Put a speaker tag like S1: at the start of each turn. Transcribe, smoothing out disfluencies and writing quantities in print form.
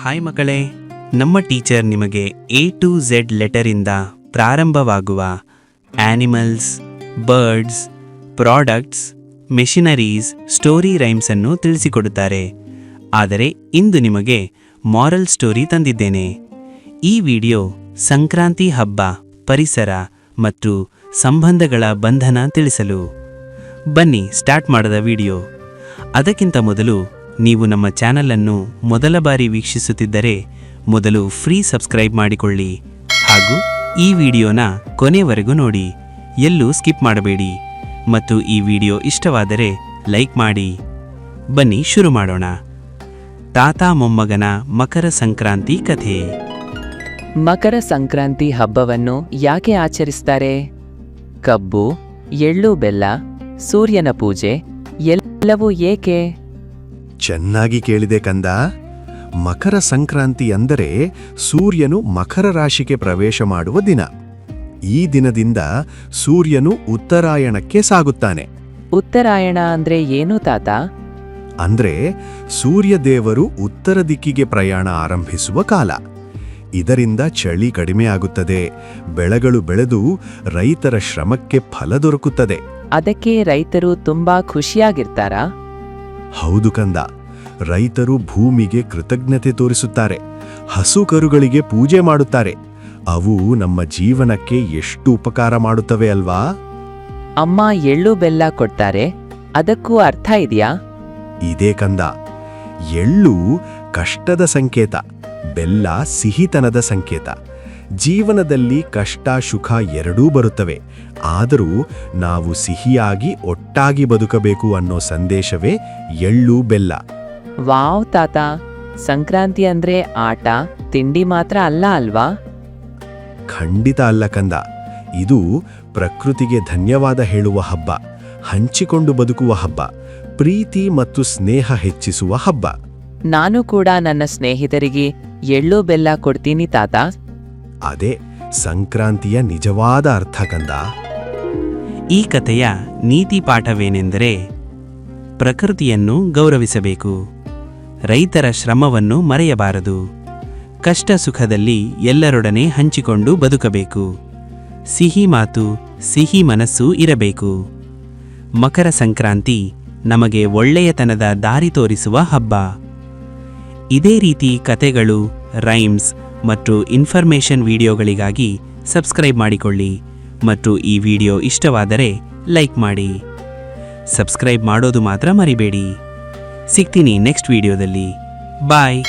S1: Hi ಮಕ್ಕಳೇ, ನಮ್ಮ teacher ನಿಮಗೆ A to Z ಲೆಟರಿಂದ ಪ್ರಾರಂಭವಾಗುವ animals, birds, products, machineries, story rhymes ಅನ್ನು ತಿಳಿಸಿಕೊಡುತ್ತಾರೆ. ಆದರೆ ಇಂದು ನಿಮಗೆ ಮಾರಲ್ ಸ್ಟೋರಿ ತಂದಿದ್ದೇನೆ. ಈ ವಿಡಿಯೋ ಸಂಕ್ರಾಂತಿ ಹಬ್ಬ, ಪರಿಸರ ಮತ್ತು ಸಂಬಂಧಗಳ ಬಂಧನ ತಿಳಿಸಲು. ಬನ್ನಿ ಸ್ಟಾರ್ಟ್ ಮಾಡದ ವಿಡಿಯೋ. ಅದಕ್ಕಿಂತ ಮೊದಲು ನೀವು ನಮ್ಮ ಚಾನಲನ್ನು ಮೊದಲ ಬಾರಿ ವೀಕ್ಷಿಸುತ್ತಿದ್ದರೆ ಮೊದಲು ಫ್ರೀ ಸಬ್ಸ್ಕ್ರೈಬ್ ಮಾಡಿಕೊಳ್ಳಿ ಹಾಗೂ ಈ ವಿಡಿಯೋನ ಕೊನೆವರೆಗೂ ನೋಡಿ, ಎಲ್ಲೂ ಸ್ಕಿಪ್ ಮಾಡಬೇಡಿ ಮತ್ತು ಈ ವಿಡಿಯೋ ಇಷ್ಟವಾದರೆ ಲೈಕ್ ಮಾಡಿ. ಬನ್ನಿ ಶುರು ಮಾಡೋಣ. ತಾತ ಮೊಮ್ಮಗನ ಮಕರ ಸಂಕ್ರಾಂತಿ ಕಥೆ.
S2: ಮಕರ ಸಂಕ್ರಾಂತಿ ಹಬ್ಬವನ್ನು ಯಾಕೆ ಆಚರಿಸ್ತಾರೆ? ಕಬ್ಬು, ಎಳ್ಳು, ಬೆಲ್ಲ, ಸೂರ್ಯನ ಪೂಜೆ ಎಲ್ಲವೂ ಏಕೆ?
S3: ಚೆನ್ನಾಗಿ ಕೇಳಿದೆ ಕಂದ. ಮಕರ ಸಂಕ್ರಾಂತಿ ಅಂದರೆ ಸೂರ್ಯನು ಮಕರ ರಾಶಿಗೆ ಪ್ರವೇಶ ಮಾಡುವ ದಿನ. ಈ ದಿನದಿಂದ ಸೂರ್ಯನು ಉತ್ತರಾಯಣಕ್ಕೆ ಸಾಗುತ್ತಾನೆ.
S2: ಉತ್ತರಾಯಣ ಅಂದ್ರೆ ಏನು ತಾತ?
S3: ಅಂದ್ರೆ ಸೂರ್ಯದೇವರು ಉತ್ತರ ದಿಕ್ಕಿಗೆ ಪ್ರಯಾಣ ಆರಂಭಿಸುವ ಕಾಲ. ಇದರಿಂದ ಚಳಿ ಕಡಿಮೆಯಾಗುತ್ತದೆ, ಬೆಳೆಗಳು ಬೆಳೆದು ರೈತರ ಶ್ರಮಕ್ಕೆ ಫಲ ದೊರಕುತ್ತದೆ.
S2: ಅದಕ್ಕೆ ರೈತರು ತುಂಬಾ ಖುಷಿಯಾಗಿರ್ತಾರಾ?
S3: ಹೌದು ಕಂದ, ರೈತರು ಭೂಮಿಗೆ ಕೃತಜ್ಞತೆ ತೋರಿಸುತ್ತಾರೆ, ಹಸು ಕರುಗಳಿಗೆ ಪೂಜೆ ಮಾಡುತ್ತಾರೆ. ಅವು ನಮ್ಮ ಜೀವನಕ್ಕೆ ಎಷ್ಟು ಉಪಕಾರ ಮಾಡುತ್ತವೆ ಅಲ್ವಾ?
S2: ಅಮ್ಮ ಎಳ್ಳು ಬೆಲ್ಲ ಕೊಡ್ತಾರೆ, ಅದಕ್ಕೂ ಅರ್ಥ ಇದೆಯಾ?
S3: ಇದೇ ಕಂದ, ಎಳ್ಳು ಕಷ್ಟದ ಸಂಕೇತ, ಬೆಲ್ಲ ಸಿಹಿತನದ ಸಂಕೇತ. ಜೀವನದಲ್ಲಿ ಕಷ್ಟ ಸುಖ ಎರಡೂ ಬರುತ್ತವೆ, ಆದರೂ ನಾವು ಸಿಹಿಯಾಗಿ ಒಟ್ಟಾಗಿ ಬದುಕಬೇಕು ಅನ್ನೋ ಸಂದೇಶವೇ ಎಳ್ಳು ಬೆಲ್ಲ.
S2: ವಾವ್ ತಾತ, ಸಂಕ್ರಾಂತಿ ಅಂದ್ರೆ ಆಟ ತಿಂಡಿ ಮಾತ್ರ ಅಲ್ಲ ಅಲ್ವಾ?
S3: ಖಂಡಿತ ಅಲ್ಲ ಕಂದ, ಇದು ಪ್ರಕೃತಿಗೆ ಧನ್ಯವಾದ ಹೇಳುವ ಹಬ್ಬ, ಹಂಚಿಕೊಂಡು ಬದುಕುವ ಹಬ್ಬ, ಪ್ರೀತಿ ಮತ್ತು ಸ್ನೇಹ ಹೆಚ್ಚಿಸುವ ಹಬ್ಬ.
S2: ನಾನು ಕೂಡ ನನ್ನ ಸ್ನೇಹಿತರಿಗೆ ಎಳ್ಳು ಬೆಲ್ಲ ಕೊಡ್ತೀನಿ ತಾತ.
S3: ಅದೇ ಸಂಕ್ರಾಂತಿಯ ನಿಜವಾದ ಅರ್ಥ ಕಂದ.
S1: ಈ ಕಥೆಯ ನೀತಿ ಪಾಠವೇನೆಂದರೆ, ಪ್ರಕೃತಿಯನ್ನು ಗೌರವಿಸಬೇಕು, ರೈತರ ಶ್ರಮವನ್ನು ಮರೆಯಬಾರದು, ಕಷ್ಟ ಸುಖದಲ್ಲಿ ಎಲ್ಲರೊಡನೆ ಹಂಚಿಕೊಂಡು ಬದುಕಬೇಕು, ಸಿಹಿ ಮಾತು ಸಿಹಿ ಮನಸ್ಸು ಇರಬೇಕು. ಮಕರ ಸಂಕ್ರಾಂತಿ ನಮಗೆ ಒಳ್ಳೆಯತನದ ದಾರಿ ತೋರಿಸುವ ಹಬ್ಬ. ಇದೇ ರೀತಿ ಕತೆಗಳು, ರೈಮ್ಸ್ ಮತ್ತು ಇನ್ಫಾರ್ಮೇಷನ್ ವಿಡಿಯೋಗಳಿಗಾಗಿ ಸಬ್ಸ್ಕ್ರೈಬ್ ಮಾಡಿಕೊಳ್ಳಿ ಮತ್ತು ಈ ವಿಡಿಯೋ ಇಷ್ಟವಾದರೆ ಲೈಕ್ ಮಾಡಿ. ಸಬ್ಸ್ಕ್ರೈಬ್ ಮಾಡೋದು ಮಾತ್ರ ಮರಿಬೇಡಿ. ಸಿಗ್ತೀನಿ ನೆಕ್ಸ್ಟ್ ವಿಡಿಯೋದಲ್ಲಿ. ಬಾಯ್.